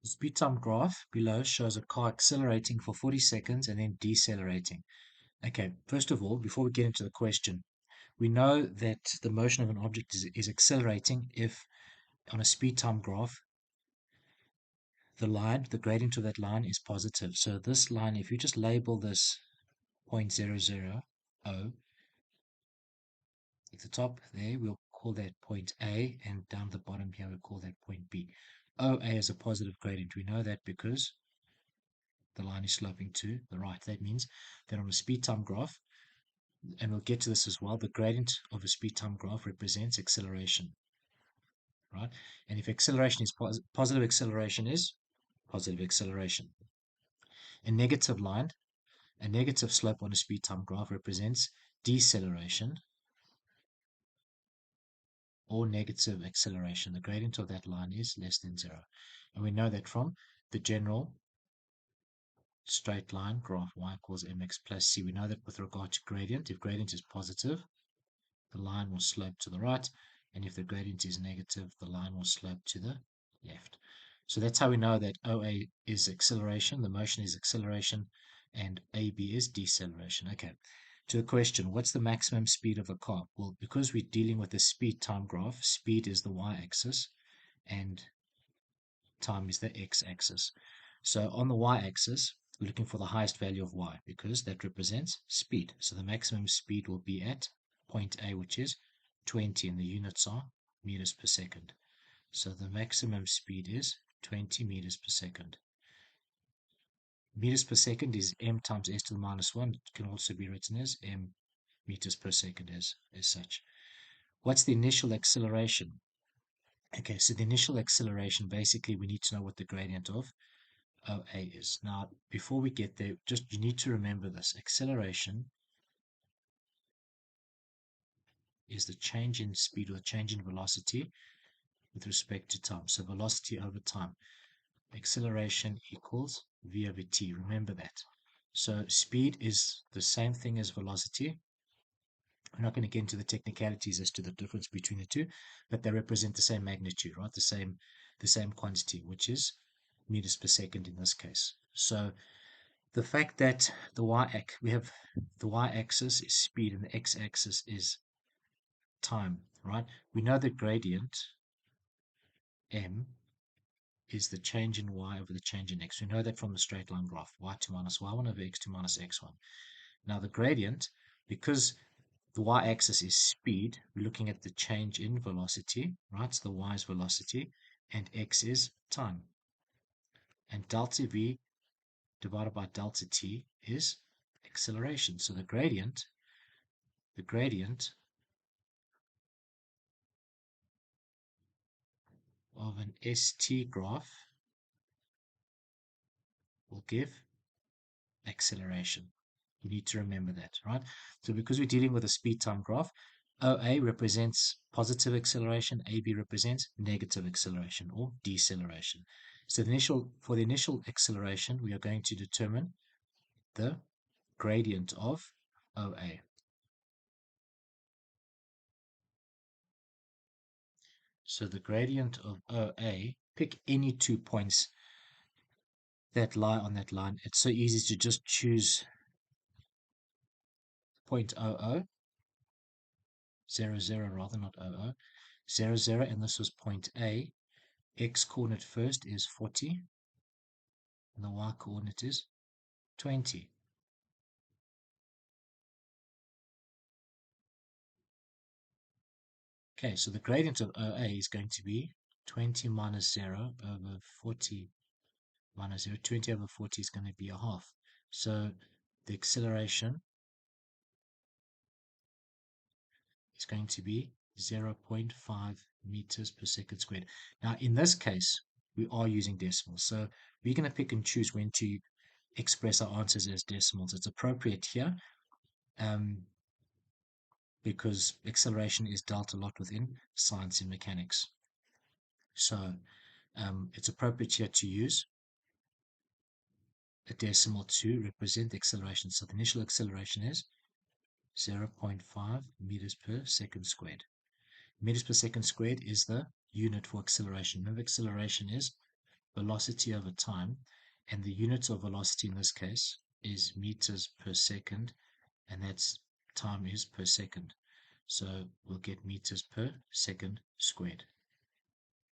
The speed time graph below shows a car accelerating for 40 seconds and then decelerating. Okay, first of all, before we get into the question, we know that the motion of an object is accelerating if on a speed time graph, the gradient of that line is positive. So this line, if you just label this 0.000 at the top there, we'll call that point A, and down the bottom here, we'll call that point B. OA is a positive gradient. We know that because the line is sloping to the right. That means that on a speed time graph, and we'll get to this as well, the gradient of a speed time graph represents acceleration, right? And if acceleration is positive, acceleration is positive acceleration. A negative line, a negative slope on a speed time graph represents deceleration or negative acceleration. The gradient of that line is less than 0. And we know that from the general straight line graph, y equals mx plus c. We know that with regard to gradient, if gradient is positive, the line will slope to the right, and if the gradient is negative, the line will slope to the left. So that's how we know that OA is acceleration, the motion is acceleration, and AB is deceleration. Okay, to the question, what's the maximum speed of a car? Well, because we're dealing with a speed time graph, speed is the y-axis, and time is the x-axis. So on the y-axis, we're looking for the highest value of y, because that represents speed. So the maximum speed will be at point A, which is 20, and the units are meters per second. So the maximum speed is 20 meters per second. Meters per second is m times s to the minus 1. It can also be written as m meters per second as such. What's the initial acceleration? Okay, so the initial acceleration, basically we need to know what the gradient of OA is. Now, before we get there, just you need to remember this. Acceleration is the change in speed or the change in velocity with respect to time. So velocity over time. Acceleration equals v over t. Remember that. So speed is the same thing as velocity. I'm not going to get into the technicalities as to the difference between the two, but they represent the same magnitude, right? The same quantity, which is meters per second in this case. So the fact that we have the y-axis is speed and the x-axis is time, right? We know the gradient m is the change in y over the change in x. We know that from the straight line graph, y2 minus y1 over x2 minus x1. Now the gradient, because the y-axis is speed, we're looking at the change in velocity, right? So the y is velocity and x is time. And delta v divided by delta t is acceleration. So the gradient of an ST graph will give acceleration. You need to remember that, right? So because we're dealing with a speed time graph, OA represents positive acceleration, AB represents negative acceleration or deceleration. So for the initial acceleration, we are going to determine the gradient of OA. So the gradient of OA, pick any 2 points that lie on that line. It's so easy to just choose 0.00, 0, rather, not 00, 0, 0, and this was point A. X coordinate first is 40, and the y coordinate is 20. Okay, so the gradient of OA is going to be 20 minus 0 over 40 minus 0. 20 over 40 is going to be a half. So the acceleration is going to be 0.5 meters per second squared. Now, in this case, we are using decimals. So we're going to pick and choose when to express our answers as decimals. It's appropriate here because acceleration is dealt a lot within science and mechanics. So it's appropriate here to use a decimal to represent the acceleration. So the initial acceleration is 0.5 meters per second squared. Meters per second squared is the unit for acceleration. Remember, acceleration is velocity over time, and the unit of velocity in this case is meters per second, and that's time is per second. So we'll get meters per second squared.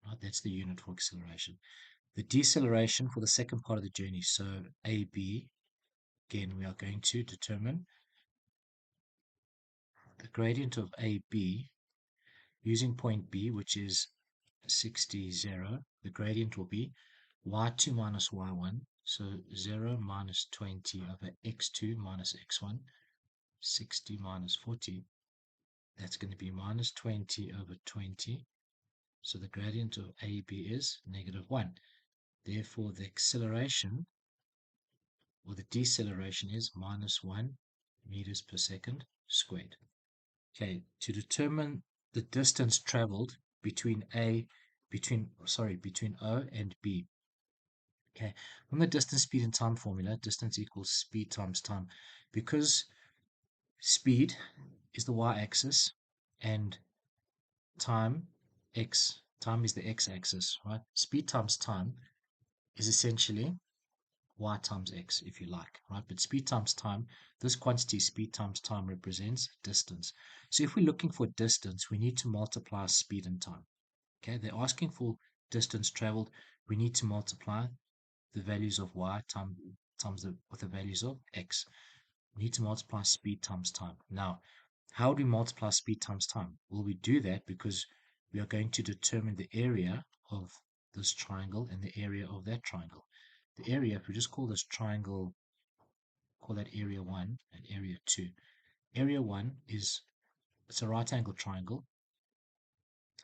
Right, that's the unit for acceleration. The deceleration for the second part of the journey. So AB, again, we are going to determine the gradient of AB using point B, which is 60, 0. The gradient will be y2 minus y1. So 0 minus 20 over x2 minus x1. 60 minus 40. That's going to be minus 20 over 20. So the gradient of AB is negative 1. Therefore, the acceleration or the deceleration is minus 1 meters per second squared. Okay, to determine the distance traveled between between O and B. Okay, from the distance, speed, and time formula, distance equals speed times time. Because speed is the y-axis and time is the x-axis, right? Speed times time is essentially y times x, if you like, right? But speed times time, this quantity speed times time represents distance. So if we're looking for distance, we need to multiply speed and time. Okay, they're asking for distance traveled. We need to multiply the values of y times with the values of x. We need to multiply speed times time. Now, how do we multiply speed times time? Well, we do that because we are going to determine the area of this triangle and the area of that triangle. The area, if we just call this triangle, call that area 1 and area 2. Area 1 it's a right angle triangle.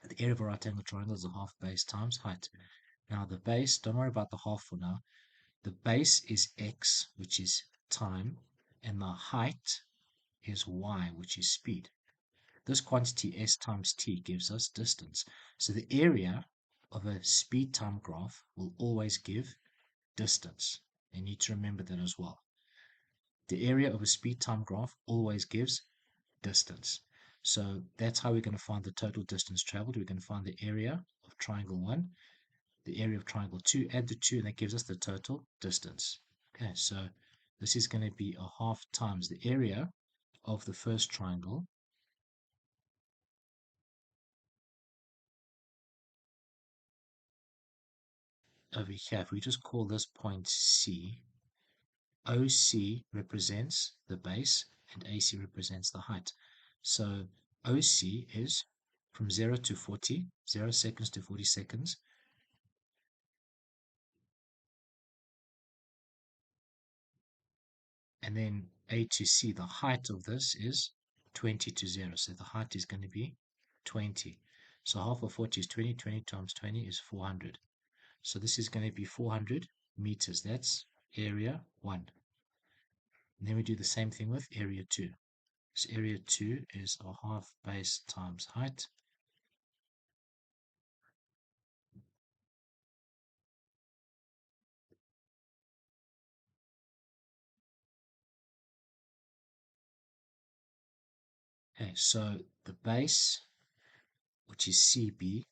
The area of a right angle triangle is a half base times height. Now the base, don't worry about the half for now. The base is x, which is time, and the height is y, which is speed. This quantity s times t gives us distance. So the area of a speed time graph will always give distance. You need to remember that as well. The area of a speed time graph always gives distance. So that's how we're going to find the total distance traveled. We're going to find the area of triangle 1, the area of triangle 2, add the 2, and that gives us the total distance. Okay, so this is going to be a half times the area of the first triangle over here. If we just call this point C, OC represents the base and AC represents the height. So OC is from 0 to 40, 0 seconds to 40 seconds. And then A to C, the height of this is 20 to 0. So the height is going to be 20. So half of 40 is 20. 20 times 20 is 400. So this is going to be 400 meters. That's area 1. And then we do the same thing with area 2. So area 2 is a half base times height. Okay, so the base, which is CB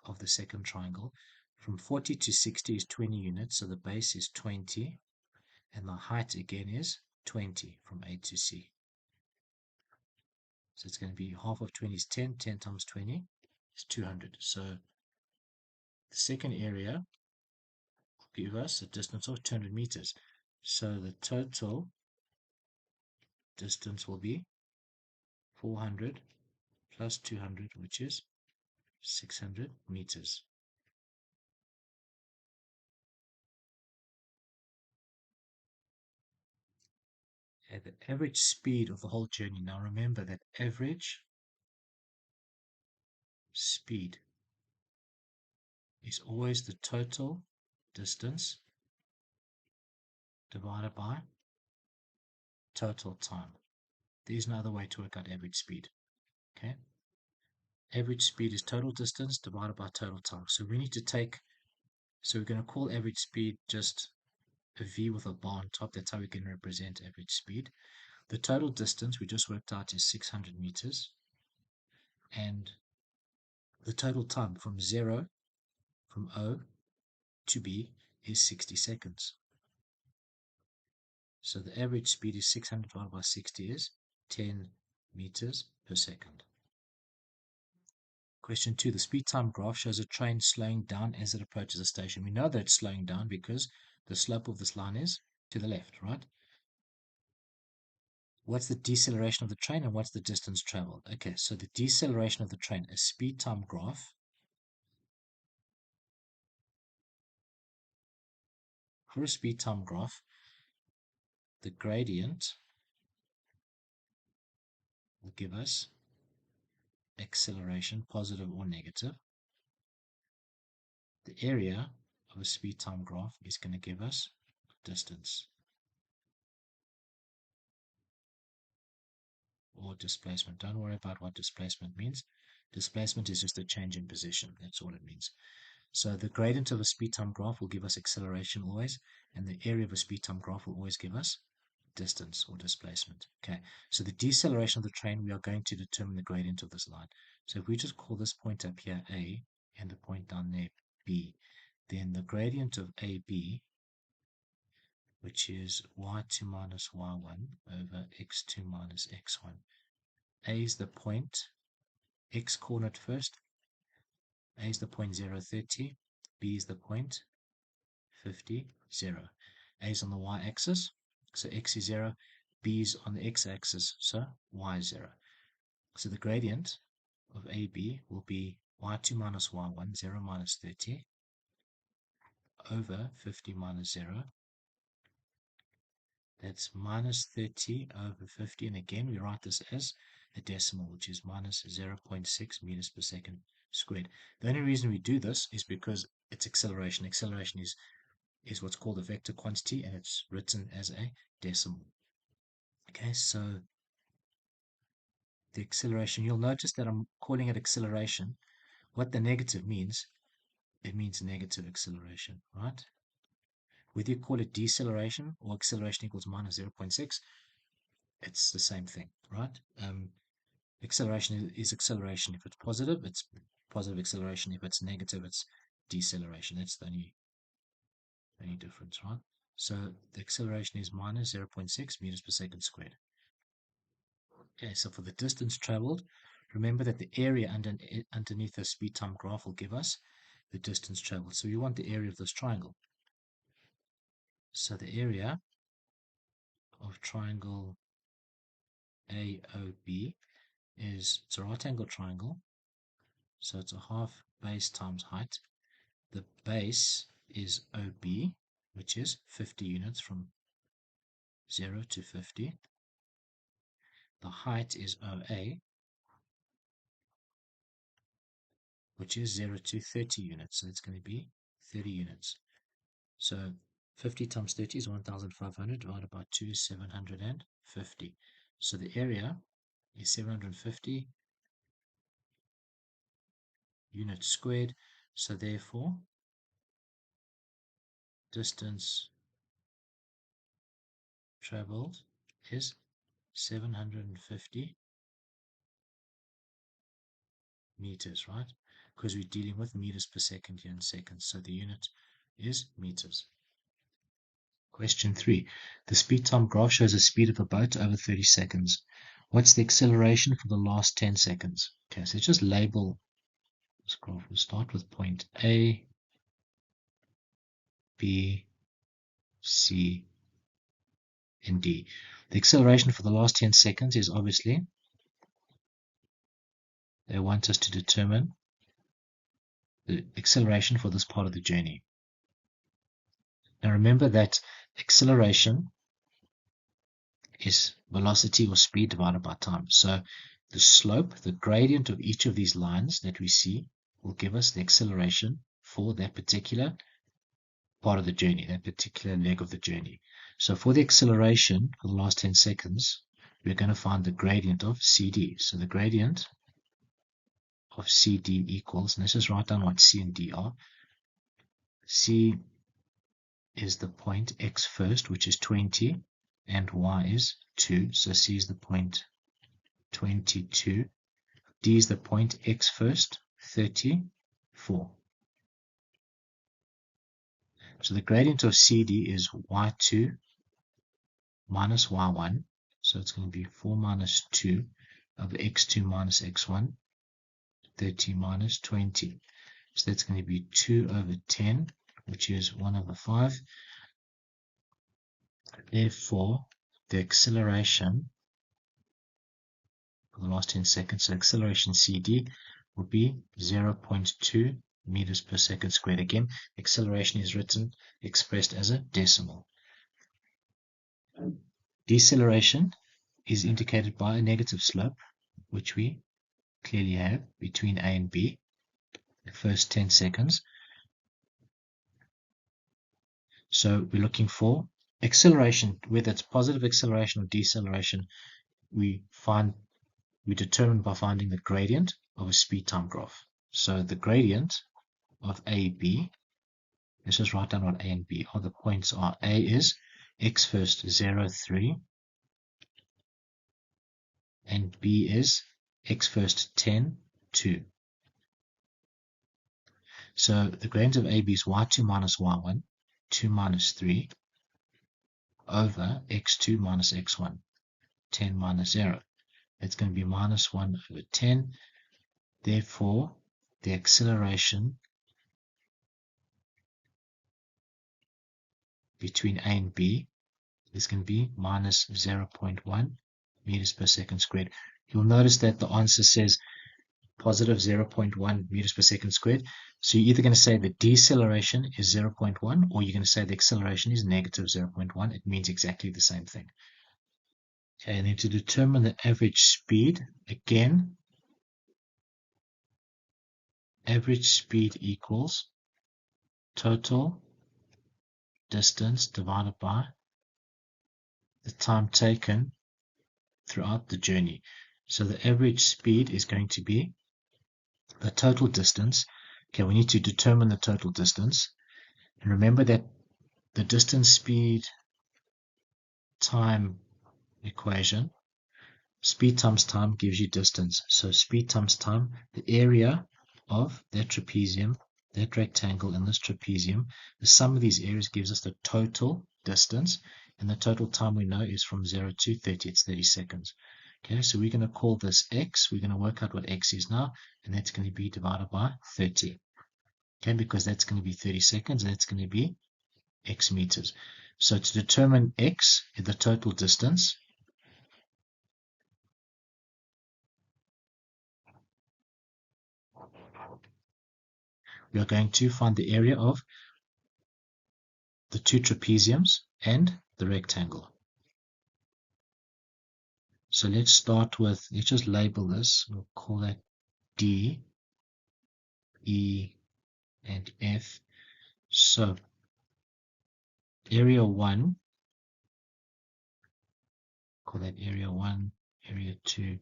of the second triangle, from 40 to 60 is 20 units. So the base is 20. And the height again is 20 from A to C. So it's going to be half of 20 is 10. 10 times 20 is 200. So the second area will give us a distance of 200 meters. So the total distance will be 400 plus 200, which is 600 meters. At the average speed of the whole journey. Now remember that average speed is always the total distance divided by total time. There is no other way to work out average speed. Okay? Average speed is total distance divided by total time. So we need to so we're going to call average speed just a V with a bar on top. That's how we can represent average speed. The total distance we just worked out is 600 meters. And the total time from O to be is 60 seconds. So the average speed is 600 divided by 60 is 10 meters per second. Question 2. The speed time graph shows a train slowing down as it approaches a station. We know that it's slowing down because the slope of this line is to the left, right? What's the deceleration of the train and what's the distance traveled? Okay, so the deceleration of the train, a speed time graph. For a speed time graph, the gradient will give us acceleration, positive or negative. The area of a speed time graph is going to give us distance or displacement. Don't worry about what displacement means. Displacement is just a change in position. That's all it means. So the gradient of a speed time graph will give us acceleration always, and the area of a speed time graph will always give us distance or displacement. Okay, so the deceleration of the train, we are going to determine the gradient of this line. So if we just call this point up here A and the point down there B, then the gradient of AB, which is y2 minus y1 over x2 minus x1. A is the point, x coordinate first. A is the point 0, 30. B is the point 50, 0. A is on the y-axis, so x is 0. B is on the x-axis, so y is 0. So the gradient of AB will be y2 minus y1, 0 minus 30, over 50 minus 0. That's minus 30 over 50. And again, we write this as a decimal, which is minus 0.6 meters per second squared. The only reason we do this is because it's acceleration. Acceleration is what's called a vector quantity, and it's written as a decimal. Okay, so the acceleration, you'll notice that I'm calling it acceleration. What the negative means, it means negative acceleration, right? Whether you call it deceleration or acceleration equals minus 0.6, it's the same thing, right? Acceleration is acceleration. If it's positive, it's positive acceleration. If it's negative, it's deceleration. That's the only difference, right? So the acceleration is minus 0.6 meters per second squared. Okay, so for the distance traveled, remember that the area underneath the speed time graph will give us the distance traveled. So we want the area of this triangle. So the area of triangle AOB it's a right angle triangle. So it's a half base times height. The base is OB, which is 50 units from 0 to 50. The height is OA, which is 0 to 30 units. So it's going to be 30 units. So 50 times 30 is 1,500 divided by 2 is 750. So the area is 750 units squared. So therefore, distance traveled is 750 meters, right? Because we're dealing with meters per second here in seconds. So the unit is meters. Question 3. The speed time graph shows the speed of a boat over 30 seconds. What's the acceleration for the last 10 seconds? Okay, so just label this graph. We'll start with point A, B, C, and D. The acceleration for the last 10 seconds is obviously, they want us to determine the acceleration for this part of the journey. Now remember that acceleration is velocity or speed divided by time. So the slope, the gradient of each of these lines that we see will give us the acceleration for that particular part of the journey, that particular leg of the journey. So for the acceleration for the last 10 seconds, we're going to find the gradient of CD. So the gradient of CD equals, and let's just write down what C and D are. C is the point X first, which is 20, and Y is 2. So C is the point 22. D is the point X first, 34. So the gradient of CD is y2 minus y1. So it's going to be 4 minus 2 over x2 minus x1, 30 minus 20. So that's going to be 2 over 10, which is 1 over 5. Therefore, the acceleration for the last 10 seconds, so acceleration CD will be 0.2 meters per second squared. Again, acceleration is expressed as a decimal. Deceleration is indicated by a negative slope, which we clearly have between A and B, the first 10 seconds. So we're looking for acceleration, whether it's positive acceleration or deceleration, we determine by finding the gradient of a speed time graph. So the gradient of AB, let's just write down what A and B are. The points are: A is x first 0, 3, and B is x first 10, 2. So the gradient of AB is y2 minus y1, 2 minus 3, over x2 minus x1, 10 minus 0. It's going to be minus 1 over 10. Therefore, the acceleration between A and B is going to be minus 0.1 meters per second squared. You'll notice that the answer says positive 0.1 meters per second squared. So you're either going to say the deceleration is 0.1 or you're going to say the acceleration is negative 0.1. It means exactly the same thing. Okay, and then to determine the average speed, again, average speed equals total distance divided by the time taken throughout the journey. So the average speed is going to be the total distance. Okay, we need to determine the total distance. And remember that the distance speed time equation, speed times time gives you distance. So speed times time, the area of that trapezium, that rectangle in this trapezium, the sum of these areas gives us the total distance, and the total time we know is from 0 to 30, it's 30 seconds. Okay, so we're going to call this x, we're going to work out what x is now, and that's going to be divided by 30. Okay, because that's going to be 30 seconds, and that's going to be x meters. So to determine x, the total distance, we are going to find the area of the two trapeziums and the rectangle. So let's start with, let's just label this, we'll call that D, E, and F. So area 1, call that area 1, area 2,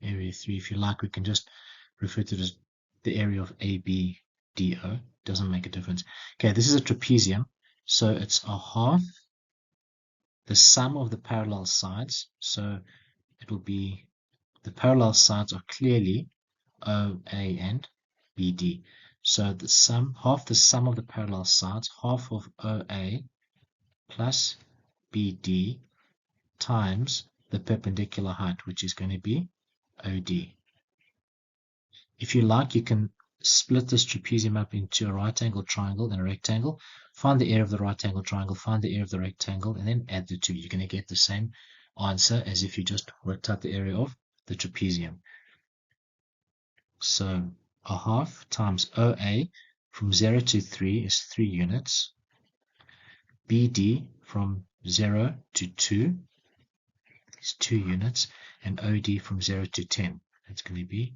area 3. If you like, we can just refer to it as the area of ABDO. Doesn't make a difference. Okay, this is a trapezium, so it's a half the sum of the parallel sides. So it will be, the parallel sides are clearly OA and BD. So the sum, half the sum of the parallel sides, half of OA plus BD times the perpendicular height, which is going to be OD. If you like, you can split this trapezium up into a right angle triangle and a rectangle. Find the area of the right angle triangle, find the area of the rectangle, and then add the two. You're going to get the same answer as if you just worked out the area of the trapezium. So a half times OA from 0 to 3 is 3 units. BD from 0 to 2 is 2 units. And OD from 0 to 10, that's going to be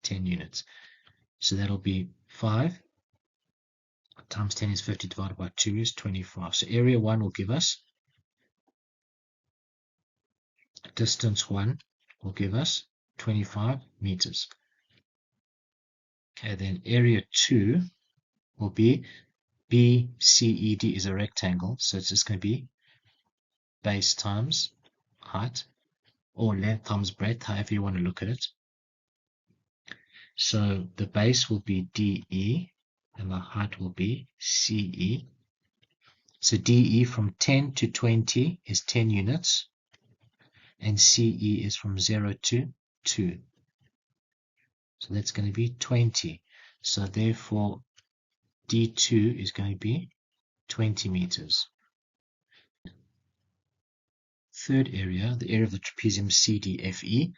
10 units. So that'll be 5 times 10 is 50 divided by 2 is 25. So area 1 will give us, distance 1 will give us 25 meters. Okay, then area 2 will be BCED is a rectangle, so it's just going to be base times height, or length times breadth, however you want to look at it. So the base will be DE, and the height will be CE. So DE from 10 to 20 is 10 units, and CE is from 0 to 2. So that's going to be 20. So therefore, D2 is going to be 20 meters. Third area, the area of the trapezium CDFE,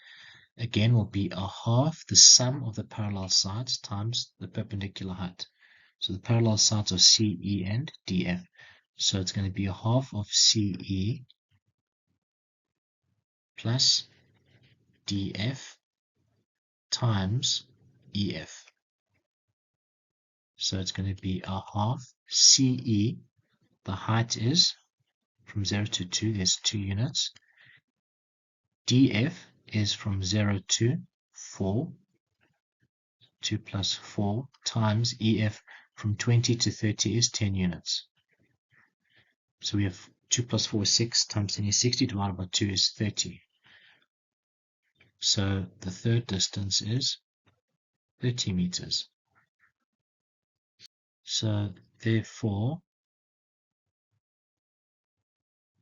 again will be a half the sum of the parallel sides times the perpendicular height. So the parallel sides are CE and DF. So it's going to be a half of CE plus DF times EF. So it's going to be a half CE. The height is from 0 to 2, there's 2 units. DF is from 0 to 4, 2 plus 4, times EF from 20 to 30 is 10 units. So we have 2 plus 4 is 6, times 10 is 60, divided by 2 is 30. So the third distance is 30 meters. So therefore,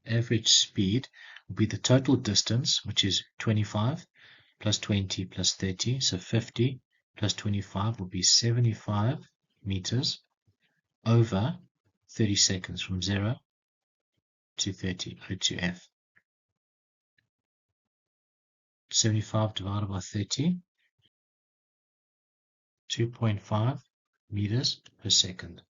average speed will be the total distance, which is 25 plus 20 plus 30. So 50 plus 25 will be 75 meters over 30 seconds from 0 to 30, O to F. 75 divided by 30, 2.5 meters per second.